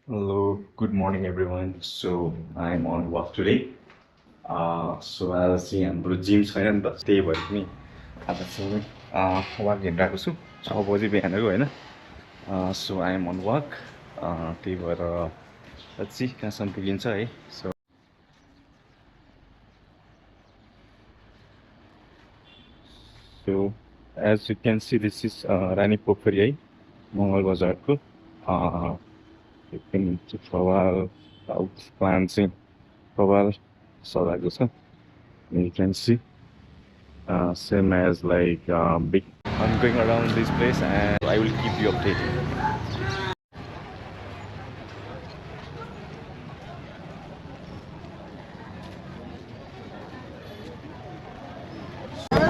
Hello, good morning everyone. So I'm on walk today. So आज चाहिँ हाम्रो gym छैन नि त त्यही भएर पनि आज चाहिँ वाक हिँडिरहेको छु 6 बजी बिहानको होइन so I am on walk त्यही भएर चाहिँ कहाँसम्म पुगिन्छ है So as you can see this is Rani Pokhari है मङ्गल बजारको एकदम प्रवाल प्लान चाहिँ प्रवाल सजाएको छ you can see same as like big. I'm going around this place and I will keep you updated.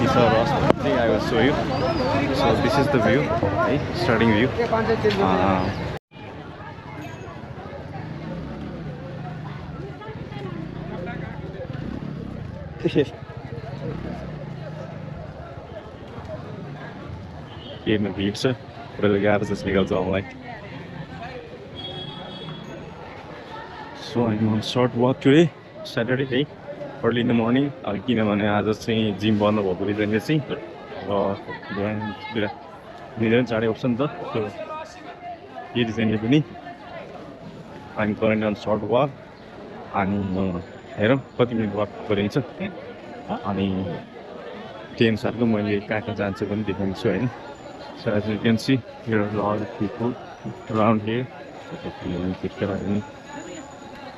These are Ross. I will show you. So this is the view, right? Starting view. Heर्न भिड छ पुरा गाह्रो छ cycle चलाउनलाई so I'm on short walk today Saturday है early in the morning किनभने आज चाहिँ जिम बन्द भएको रिजनले चाहिँ बिहान दिँदैन चाँडै उठ्छ नि त सो यो रिजनले पनि I'm current on short walk अनि हेरौँ कति मिनट वाक गरिन्छ अनि त्यही अनुसारको मैले कहाँ कहाँ जान्छु पनि देखाउँछु होइन. So as you can see, here are a lot of people around here.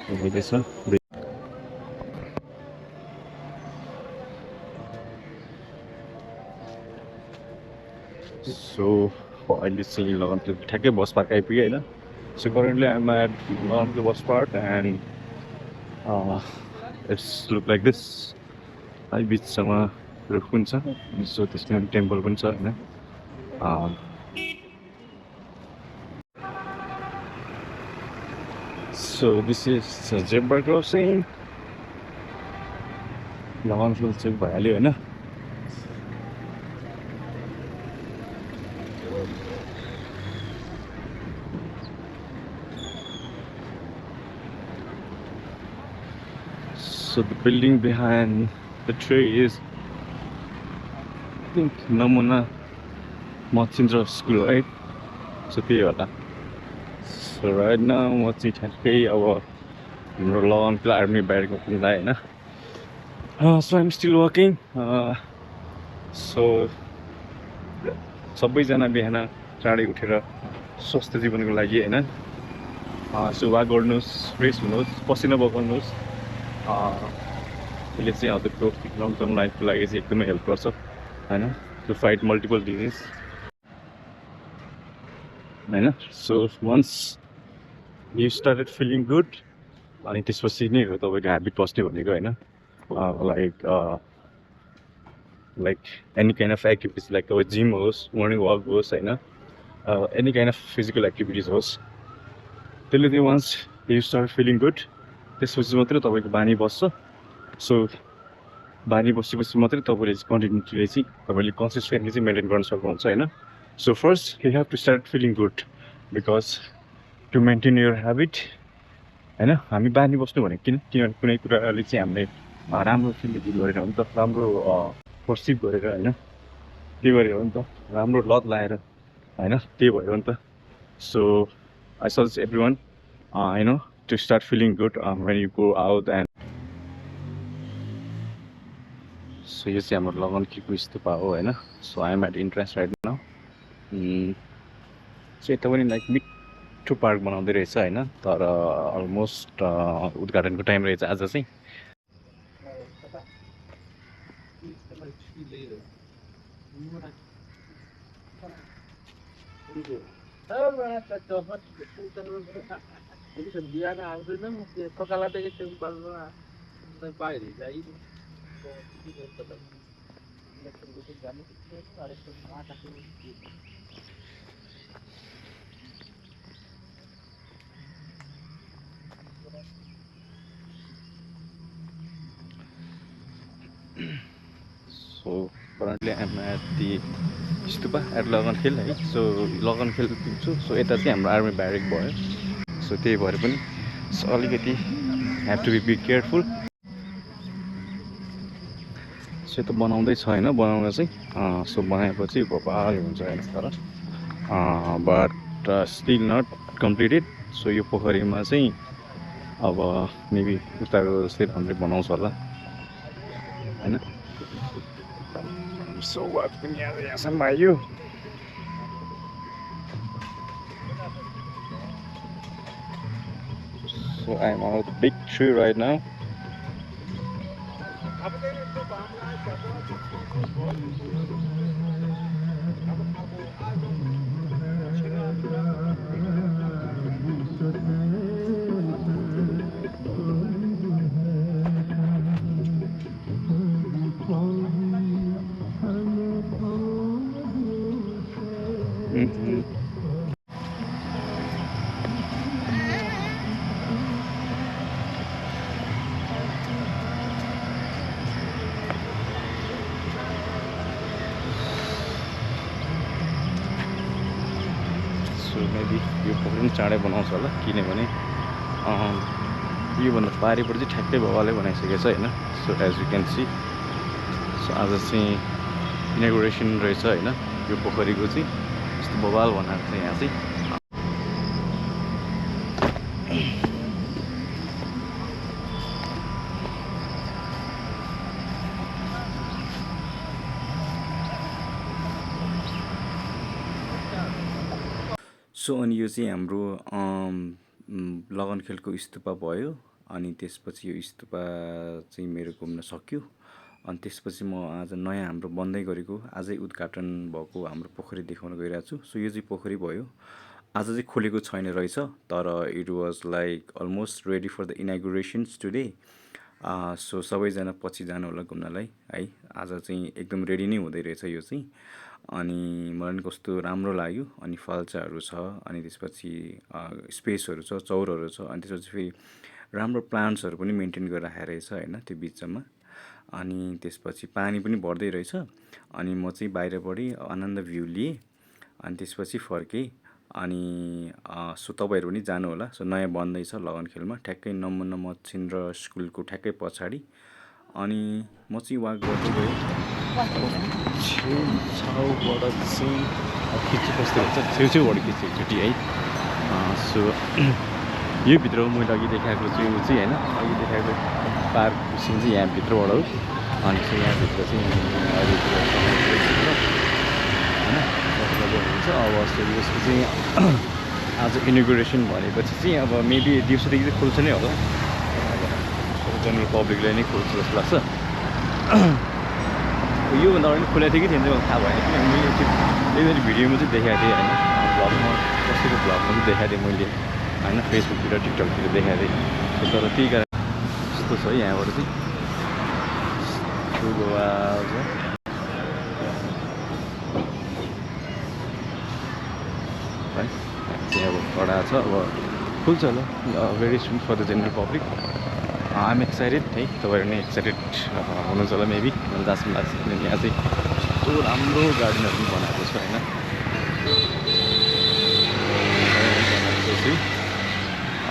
Over this one. So अहिले चाहिँ लगनको ठ्याक्कै बस पार्क आइपुगेँ होइन. So currently I'm at लगनको bus park and it's look like this. है बिचमा रुख पनि छ. So त्यसमा टेम्पल पनि छ होइन. So this is a zebra crossing. लगनफुल चाहिँ भइहाल्यो होइन. So the building behind the tree is, I think, Namuna Matsindra School, right? So So right now, what's it hey our long army barrack होइन. So I'm still walking. So सबैजना बिहान चाँडै उठेर स्वस्थ जीवनको लागि होइन. सो वाक गर्नुहोस्, फ्रेस हुनुहोस्, पसिना बगाउनुहोस्. यसले चाहिँ हजुरको लङ टर्म लाइफको लागि चाहिँ एकदमै हेल्प गर्छ होइन. टु फाइट मल्टिपल डिजिज होइन. So once you started feeling good अनि त्यसपछि नै हो तपाईँको ह्याबिट बस्ने भनेको होइन. Like any kind of activities like अब जिम होस्, मर्निङ वाक होस् होइन, any kind of physical activities होस्, त्यसले चाहिँ once you start feeling good त्यसपछि मात्रै तपाईँको बानी बस्छ. सो बानी बसेपछि मात्रै तपाईँले चाहिँ कन्टिन्युटीले चाहिँ तपाईँले कन्सिस्टेन्टली चाहिँ मेन्टेन गर्न सक्नुहुन्छ होइन. So first you have to start feeling good because to maintain your habit होइन. हामी बानी बस्नु भनेको किनभने कुनै कुराले चाहिँ हामीले राम्रो फिल गरेर हो नि त, राम्रो पर्सिभ गरेर होइन, त्यही गरेर हो नि त, राम्रो लत लाएर होइन, त्यही भयो नि त. So I suggest every one to start feeling good when you go out. And so you see I'm लगन किको स्तूपा हो होइन. So I am at entrance right now. So यता पनि लाइक मिठो पार्क बनाउँदै रहेछ होइन. तर अलमोस्ट उद्घाटनको टाइम रहेछ आज चाहिँ. Jadi dia na aku tu mesti kalau ada kita balwa na pai ri jai ko ini betul ini betul jamu itu ada semua ada So currently I'm at the stupa at लगनखेल है. So लगनखेल पुग्छु. So यता चाहिँ हाम्रो army barrack भयो. So त्यही भएर पनि अलिकति have to be careful. So त बनाउँदैछ होइन, बनाउन चाहिँ सो बनाएपछि भोपाल हुन्छ होइन, तर but still not completed. So यो पोखरीमा चाहिँ अब मेबी उताको जस्तै हामीले बनाउँछ होला होइन। सो वाक पनि यहाँसम्म आयो। So I'm on a big tree right now. So maybe यो पोखरी पनि चाँडै बनाउँछ होला, किनभने योभन्दा पारिपट्टि चाहिँ ठ्याक्कै भवाले बनाइसकेको छ होइन। So as you can see, so आज चाहिँ इनागुरेसन रहेछ होइन यो पोखरीको चाहिँ। यस्तो बवाल बनाएको छ यहाँ चाहिँ। सो अनि यो चाहिँ हाम्रो लगनखेलको स्तूपा भयो। अनि त्यसपछि यो स्तूपा चाहिँ मेरो घुम्न सक्यो। अनि त्यसपछि म आज नयाँ हाम्रो बन्दै गरेको आजै उद्घाटन भएको हाम्रो पोखरी देखाउन गइरहेको छु। सो यो चाहिँ पोखरी भयो, आज चाहिँ खोलेको छैन रहेछ, तर it was like almost ready for the inaugurations today. So सबैजना पछि जानु होला घुम्नलाई है। आज चाहिँ एकदम रेडी नै हुँदै रहेछ यो चाहिँ। अनि मलाई पनि कस्तो राम्रो लाग्यो। अनि फाल्चाहरू छ, अनि त्यसपछि स्पेसहरू छ, चौरहरू छ, अनि त्यसपछि फेरि राम्रो प्लान्ट्सहरू पनि मेन्टेन गरेर राखेको रहेछ होइन त्यो बिचमा। अनि त्यसपछि पानी पनि बढ्दै रहेछ। अनि म चाहिँ बाहिरबाटै आनन्द भ्यू लिएँ, अनि त्यसपछि फर्केँ। अनि सो तपाईँहरू पनि जानु होला। सो नयाँ बन्दैछ लगनखेलमा, ठ्याक्कै नमुना मच्छिन्द्र स्कुलको ठ्याक्कै पछाडि। अनि म चाहिँ वाक गर्दै गएँ। छेउछाउबाट चाहिँ खिच्नु कस्तो हुन्छ, छेउछाउबाट खिच्छु एकचोटि है। सो यो भित्र मैले अघि देखाएको चाहिँ ऊ चाहिँ होइन, अघि देखाएको पार्क सिन चाहिँ यहाँभित्रबाट हो। अनि चाहिँ यहाँभित्र चाहिँ होइन हुन्छ। अब सो यसको चाहिँ आज इनोग्रेसन भनेपछि चाहिँ अब मेबी दिउँसोदेखि चाहिँ खुल्छ नै होला, जेनरल पब्लिकलाई नै खुल्छ जस्तो लाग्छ। योभन्दा अगाडि खुलेको थियो कि थिएन मलाई थाहा भएन, किनभने मैले त्यो एकचोटि भिडियोमा चाहिँ देखाएको थिएँ होइन, भ्लगमा कसैको भ्लगमा चाहिँ देखाएको थिएँ मैले होइन, फेसबुकतिर टिकटकतिर देखाएको थिएँ। तर त्यही कारण यस्तो छ है यहाँबाट चाहिँ ठुलो आवाज है चाहिँ अब कडा छ। अब खुल्छ होला very soon for the general public. I'm excited है, तपाईँहरू नै एक्साइटेड हुनुहुन्छ होला मेबी, मलाई जहाँसम्म लाग्छ। किनभने यहाँ चाहिँ कस्तो राम्रो गार्डनहरू पनि बनाएको छ होइन।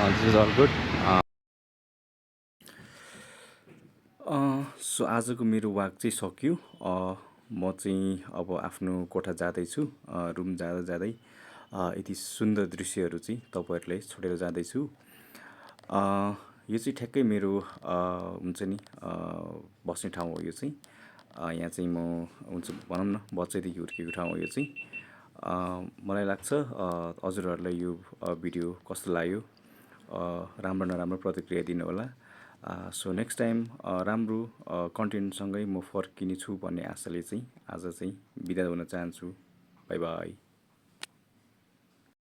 This is all good. So आजको मेरो वाक चाहिँ सक्यो। म चाहिँ अब आफ्नो कोठा जाँदैछु, रुम जाँदा जाँदै यति सुन्दर दृश्यहरू चाहिँ तपाईँहरूलाई छोडेर जाँदैछु। यो चाहिँ ठ्याक्कै मेरो हुन्छ नि बस्ने ठाउँ हो। यो चाहिँ यहाँ चाहिँ म हुन्छ भनौँ न बच्चैदेखि हुर्केको ठाउँ हो यो चाहिँ। मलाई लाग्छ हजुरहरूलाई यो भिडियो कस्तो लाग्यो, राम्रो नराम्रो प्रतिक्रिया दिनु होला। सो नेक्स्ट टाइम राम्रो कन्टेन्टसँगै म फर्किनेछु भन्ने आशाले चाहिँ आज चाहिँ बिदा हुन चाहन्छु। By by.